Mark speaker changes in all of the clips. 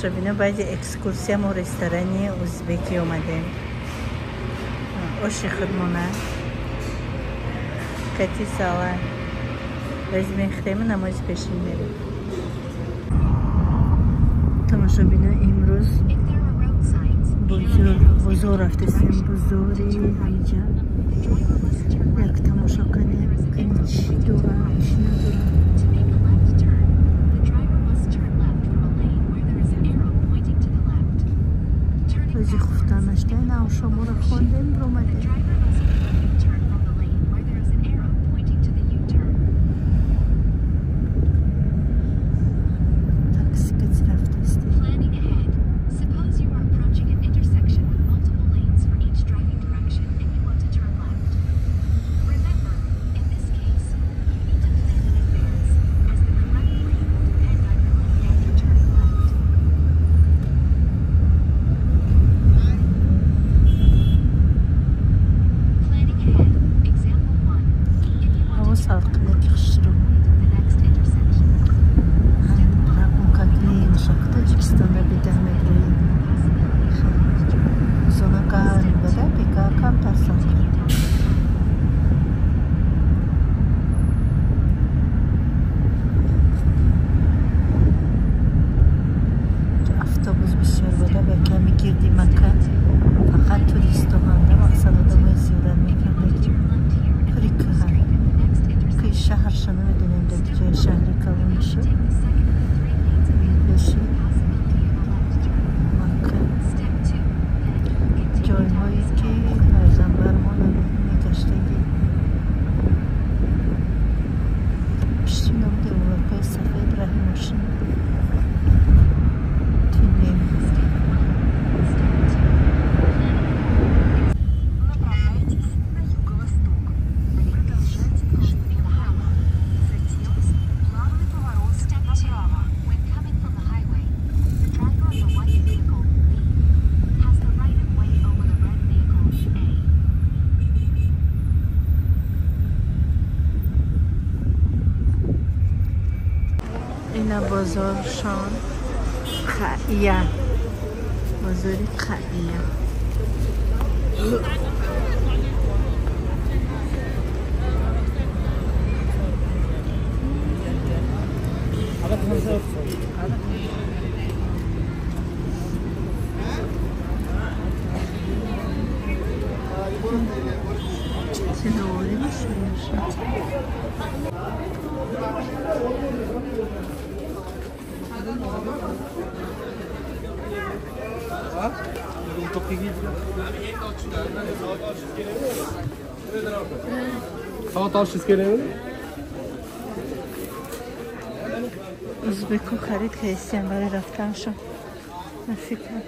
Speaker 1: تماشابینا باید اکسکورسیا ما رستورانی ازبکی اومدیم اوشی خدمونه کتی ساله لازم خیمه نماز پیشین میریم تماشابینا امروز بزرگ رفتیم بزرگی اینجا یک تماشا کنیم این چی دورم چی ندورم بازی خفتن نشته نه شما رو خوندیم برومده اینا بازارشان خائیه بازاری خائیه سنواری باشون ازبکو خرید که ایستیم برای رفتنشون نفکرم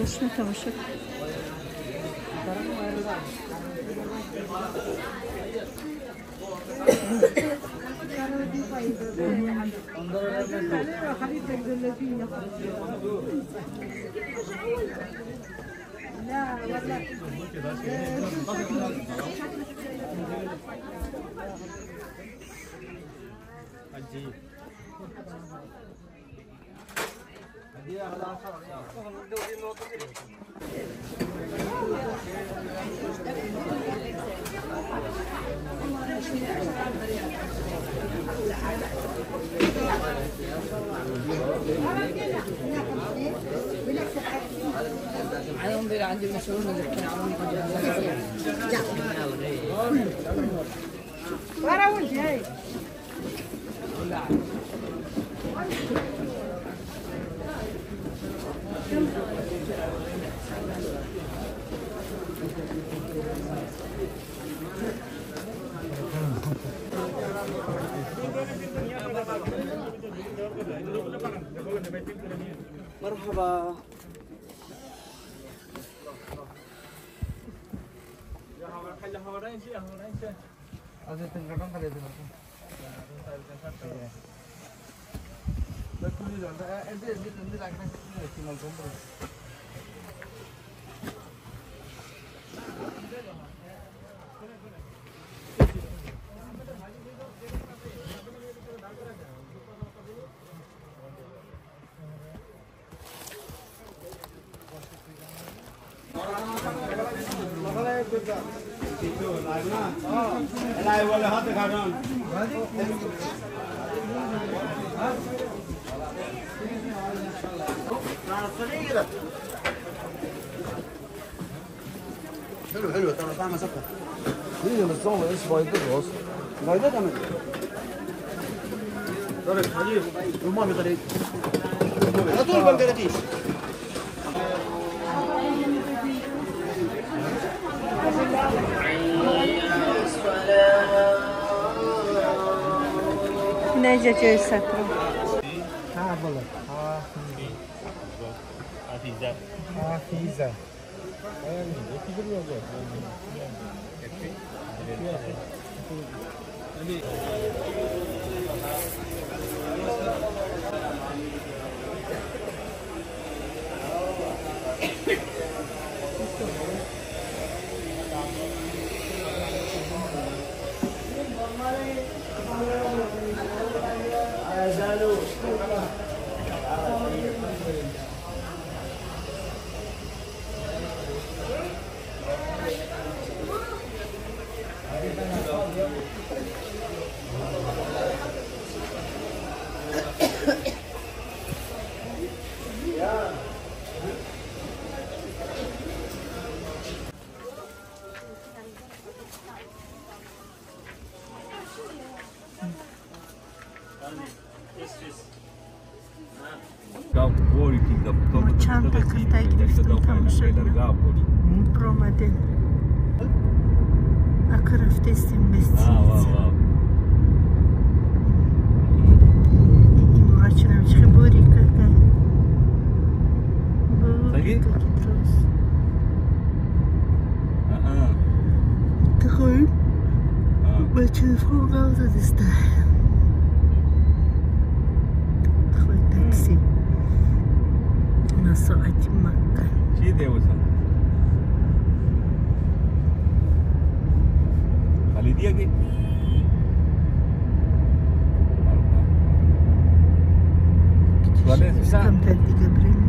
Speaker 1: تشمه تماشا عندي مشروع ورا وجهي هاي مرحبا
Speaker 2: حلو حلو ترى طعمها سكر. هي بالصوم ايش فايدته اصلا؟ فايدتها من طريق حليب رمان بطريق على طول بنقراتيش.
Speaker 1: نجا جاي سكر.
Speaker 3: والله حافظة
Speaker 1: چند تکرتای گرفتم تماشا برآمده اکا رفته استیم بستید این مورا چه نمیشه بوری که بوری که درست تخیل بچه فوق غلطه دسته تخیل تاکسی ساعت مكة
Speaker 4: شي دي وصل خالدية كي
Speaker 1: كم تلدي قبرين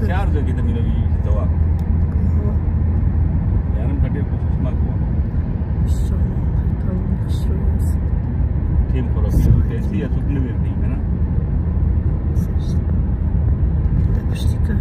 Speaker 4: شعر جو كده من التواق Tim kalau sesi ya cukup lebih tinggi, kan?
Speaker 1: Tak pasti kan?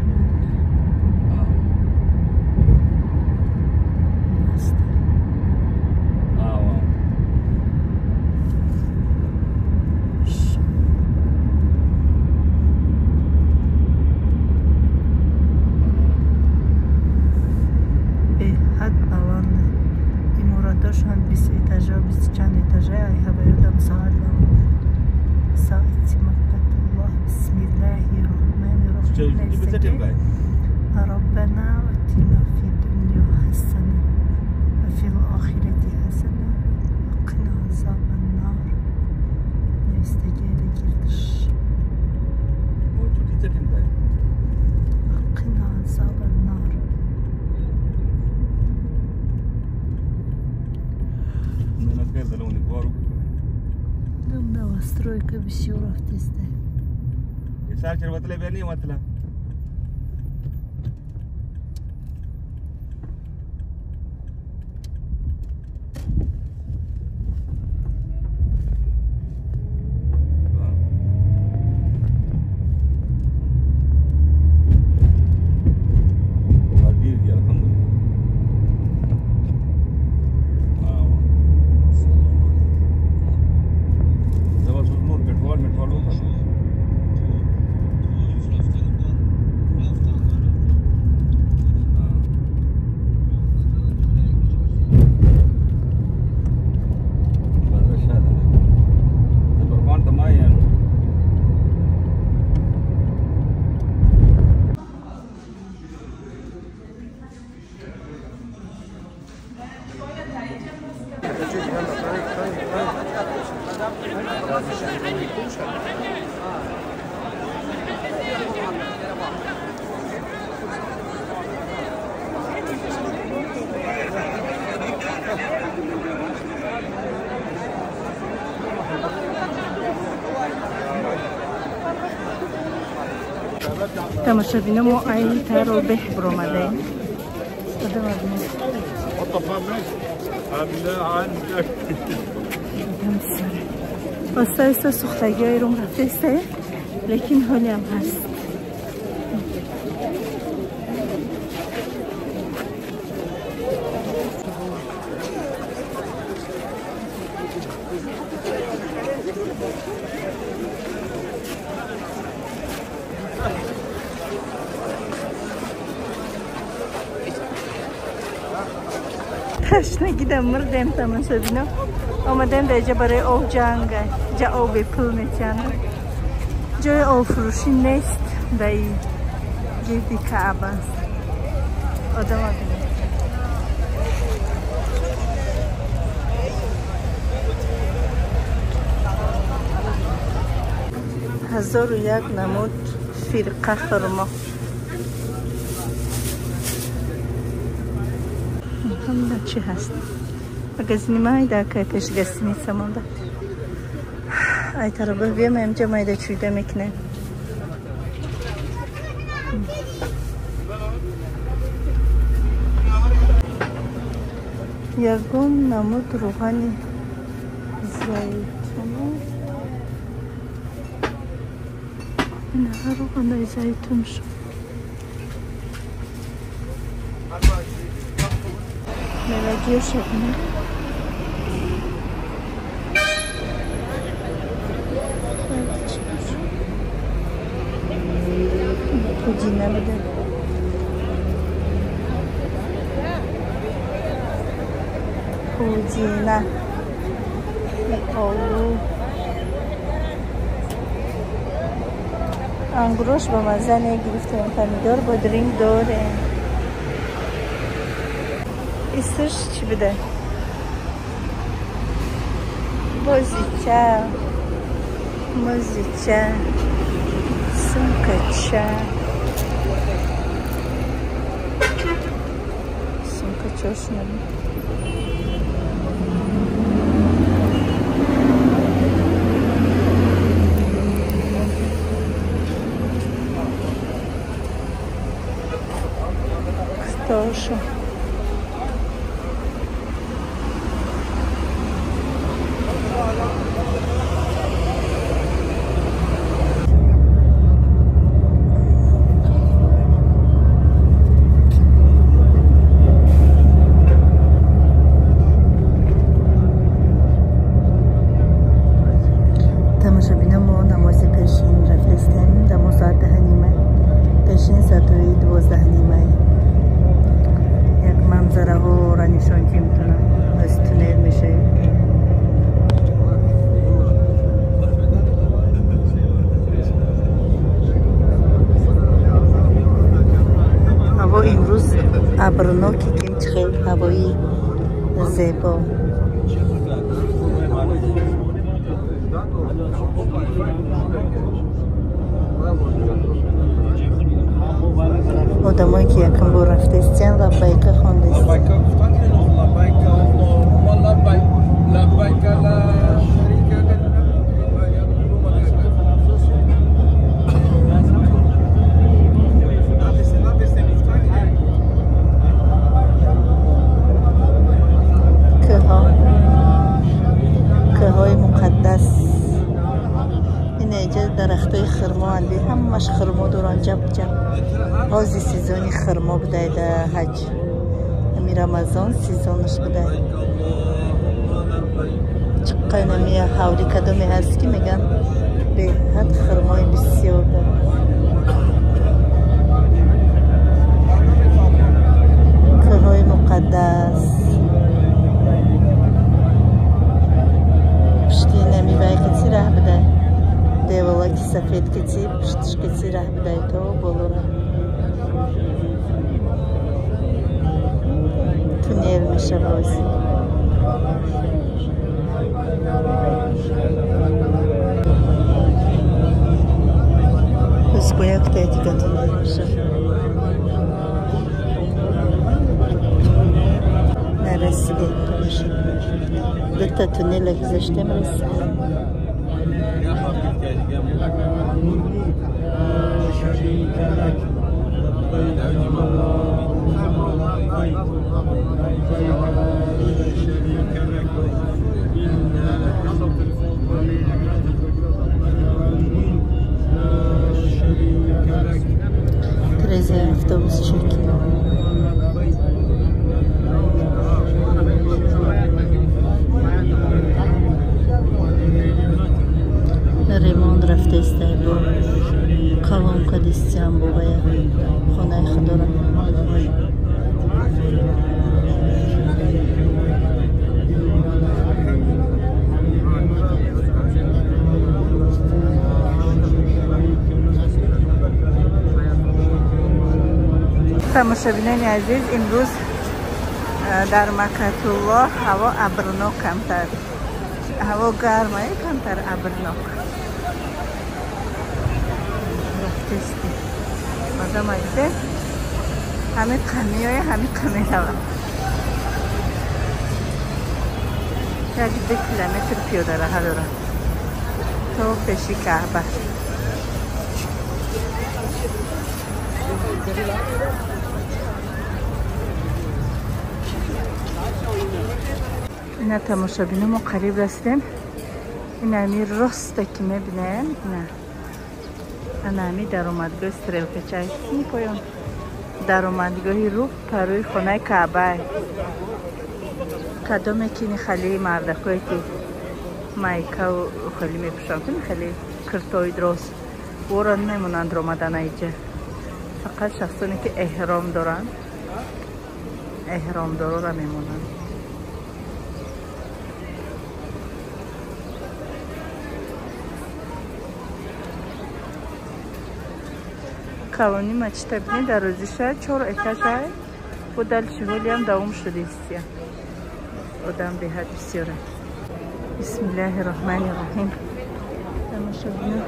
Speaker 1: ربنا آتنا في الدنيا حسنة وفي الآخرة حسنة وقنا عذاب النار. نستجيب جلدش وقنا عذاب النار. Dumna strojka bisiura v tiste.
Speaker 4: Sar červatele běrný matla.
Speaker 1: тамошабина мо айни таробеҳ баромадаем. оста оста сухтагиҳоирум рафтаистае, лекин ҳолиам ҳаст. تشنگیدم مردم تماشابینا آمدیم در اینجا برای آب جنگ جا آب پل میتیانم جای آب فروشی نیست در این جیدی کعبه است آدم آدم 1001 نمود فرقه خرما همه چی هست مگزینی مایده که پیش گستنی سمانده ای طربه بیم امجا مایده چویده میکنه یگون نمود روغانی زیتون این ها روغانی زیتون شد ملگی و شبنه پودینه بده پودینه انگروش با مزه نگرفتیم پمیدار با درینگ داره ایستش چی بده؟ بازیچه مازیچه سمکچه سمکچه شنم کستاشو ابرناکی که خیلی هوایی زیبا آدمایی که یکم با رفته استین لبیکه خونده است درختای خرما هندی همش خرما دوران جب جب بازی سیزونی خرما بوده در حج امی رمضان سیزونش بوده چقدر نمی حولی کدومی هست که میگن به حد خرمای بسیار داره کوههای مقدس پشتی نمی بایی کسی راه بده دیوالا که سفید کسی پشتش کسی راه بدهی تو بولوره تونیل میشه بازی بس باید که دیگه تونیل میشه نرسیده میشه دوتا تونیل گذاشتیم رسیده اتوبوس چکی ремонт رفته استایبو کلام کدیستیان بابای خانه خدارم تماشابینان عزیز امروز در مکة الله هوا ابرناک کمتر هوا گرمه کمتر ابرناک رفتستی مزه مایده همه قمی های همه قمی روان 2 کیلومتر پیاده راه داره تا پیش کعبه اینا تماشابینه ما قریب رسیدیم این همی راست که میبینن این همی در اومدگاه استریلکه چای این پایان در اومدگاهی رو پروی خانه کعبه کدام اکنی خیلی مردکایی که مایکه و خیلی میپشن کنی خیلی کرتای دراست وران نمونند رو آمدن اینجا فقط شخصانی که احرام دارن احرام دارا را میمونن قوانی مچتا بینید در روزی شاید 4 اتاج های و دل شهولی هم دوام شده ایستیا آدم به حد بسیاره بسم الله الرحمن الرحیم تماشا بینید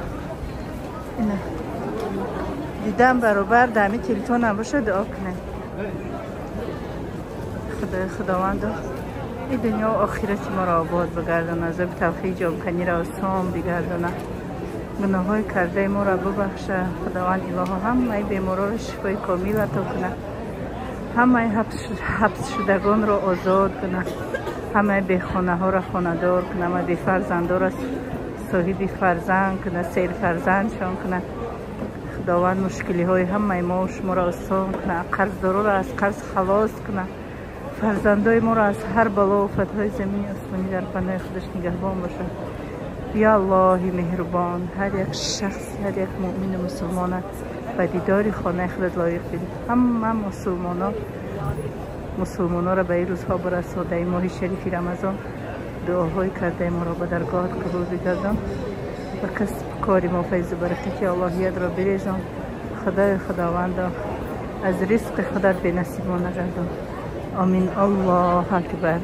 Speaker 1: اینه دیدم برابر دمی تلتون هم باشه دعا کنه خداوند این دنیا و آخرت ما را آباد بگردانه عذاب توفیق جامکنی را آسان بگردانه گناه های کرده ما را ببخشه خداوند الهی همه بیمارا را شفای کامل عطا کنه همه حبس شدگان را آزاد کنه همه بی خانه ها را خانه دار کنه همه بی فرزند را صاحب فرزند کنه سیر فرزند شان کنه خداوند مشکلی های همه ما و شما را آسان کنه قرض دارا را از قرض خلاص کنه فرزندای ما را از هر بلا و فتهای زمین آسمانی در پناه خودش نگهبان باشه یا الله مهربان هر یک شخص هر یک مؤمن و مسلمان به دیدار خانه خودت لایق بدید همه مسلمان را به این روزها برسانده ماه شریف رمضان دعاهای کرده ما را به درگاه قبول بگردان و کسب کاری ما فیض و برکت اللهیت را بریزان خداوند از رزق خودت به نصیب ما نگردان آمین الله اکبر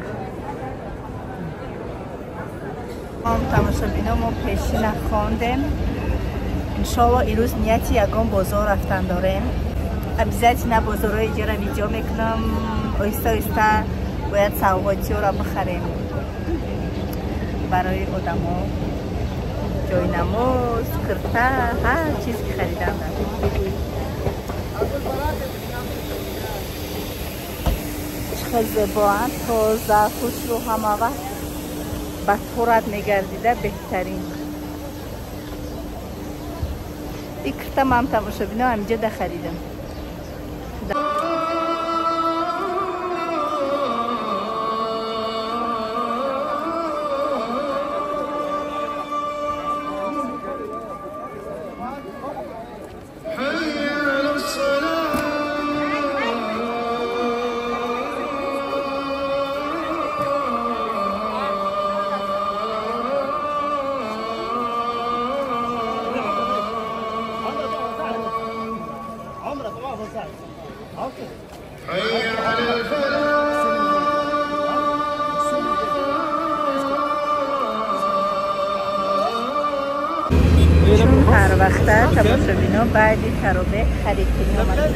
Speaker 1: تماشابینا ما پیشین خواندیم انشاءالله این روز نیتی یگان بازار رفتن داریم ابزیتی نه بازارهای اینجا را ویدیو میکنم آیسته آیسته باید سوغاتی ها را بخریم برای آدم ها جای نماز کرته هر چیز که خریدم داریم چقدر زیباند تازه خوش رو همه وقت به طورت نگردیده بهترین این کرتم هم تماشابینا همینجا ده خریدم چون هر وقته تماشابینا بعدی ترابه خرید کنی آمده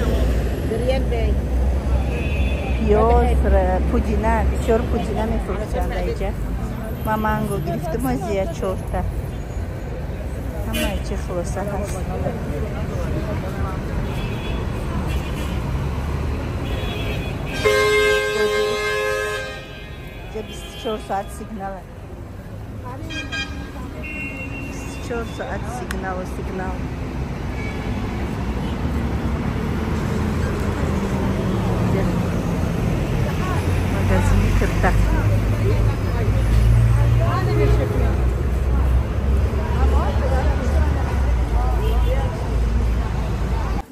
Speaker 1: پیاز پودینه بسیار پودینه میفروشند اینجا ما مانگو گرفتم از یه چورته همه چی خلاصه هست اینجا 24 ساعت سیگناله 24 ساعت سیگنال رفته.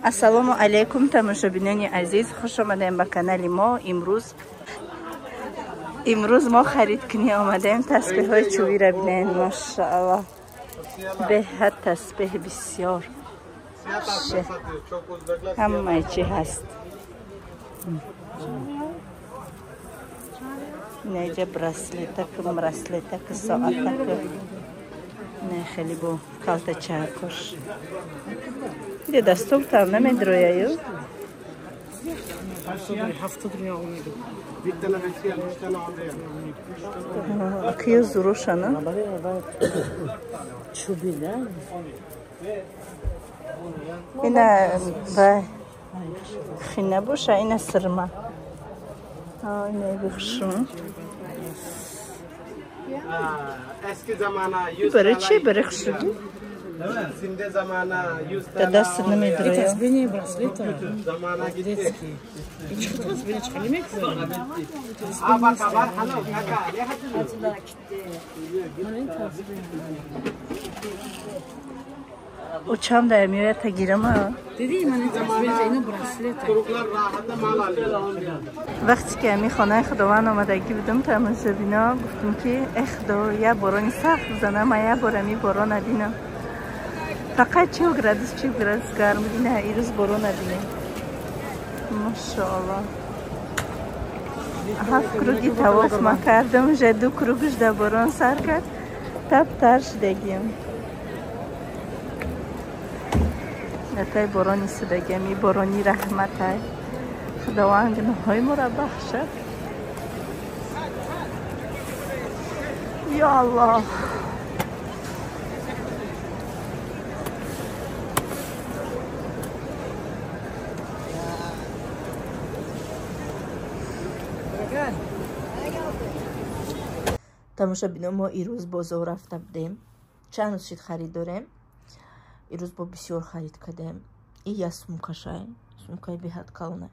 Speaker 1: السلام علیکم تماشابینان عزیز، خوش آمدیم به کانال ما. امروز ما خرید کنی آمدیم. تسبیح های چوبی را بینین، ماشاءالله به حد تسبیح بسیار همه چی هست. اینجا برسلتک ساعتک نه خیلی با کالت چرکش یه دستم تر نمیدرویه یو اکیو زروشه نه اینه خینه باشه، اینه سرمه اینه بخشون برای چی برای خشدی؟ تا دست نمیدرویه
Speaker 3: تسبینی برسلیتا دیتسکی ایچ تسبینی خیلی میگذارم
Speaker 1: او چم در میوه تا گیرم ها
Speaker 3: دیدی من تسبینی اینو برسلیتا
Speaker 1: وقتی که امی خانه خداوند آمدگی بودم تماشابینا گفتم که خدا یه بارانی سخت بزنه، ما یه بار امی باران ندینم. فقط 4 گرادوس گرم بود. نه این روز باران ندینم. ماشاءالله 7 کروگی تواف ما کردم، 2 کروگش در باران سر کرد، تب تر شدگیم. نتای بارانی سدگیم، این بارانی رحمت های خداوند گناههای ما را بخشد. یا الله تماشابینا ما این روز بازار رفته بودیم. چند روز شد خرید داریم. این روز با بسیار خرید کردیم. این یه سمکه به حد کلونه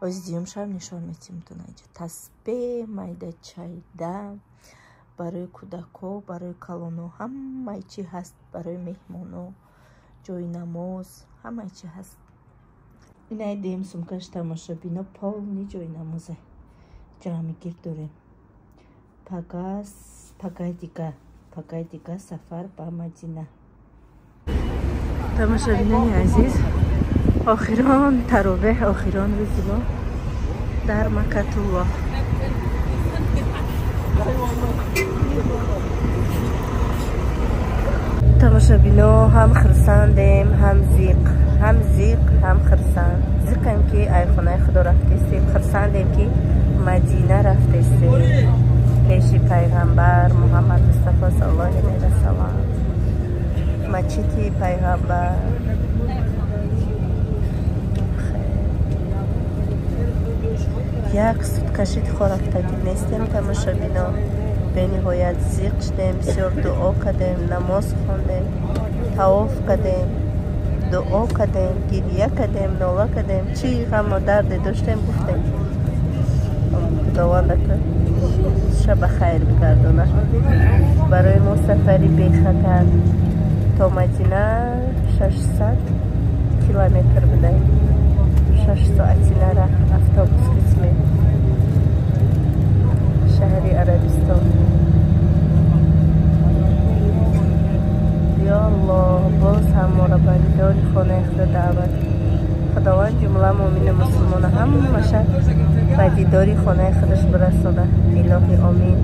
Speaker 1: از دیوم شایم نشان میتیم تو اینجا تسبیح مایده چایده برای کودکو، برای کلونو همه چی هست، برای مهمونو جای نماز همه چی هست. این دیم سمکش تماشابینا پاونی جای نمازه جرامی گیر داریم. پگای دیگه سفر با مدینه. تماشابینان عزیز، آخران تراویح، آخران روز ما در مکة الله. تماشابینا هم خرساندیم، هم زیق هم خرساند. زیقیم که ای خانه خدا رفتیم، خرساندیم که مدینه رفتیم پیش پیغمبر محمد مصطفی صلی الله علیه و سلم. مسجد پیغمبر یک سود کشید خورفتگی نیستیم. تماشابینا به نهایت زیق شدیم، بسیار دعا کردیم، نماز خوندیم، طواف کردیم، دعا کردیم، گریه کردیم، ناله کردیم، چی غم و درد داشتیم گفتیم خداوند که شب خیر بگردونه. برای ما سفری بی خطر تا مدینه 600 کیلومتر بوده. 6 ساعتی نره اتوبوس کشیدیم. شهری عربستان. یا الله باز هم ما را بردار خانه خدا دعوت. خداوند جمله مؤمن مسلمان هم مشد به دیداری خانه خودش برسانه. الهی آمین.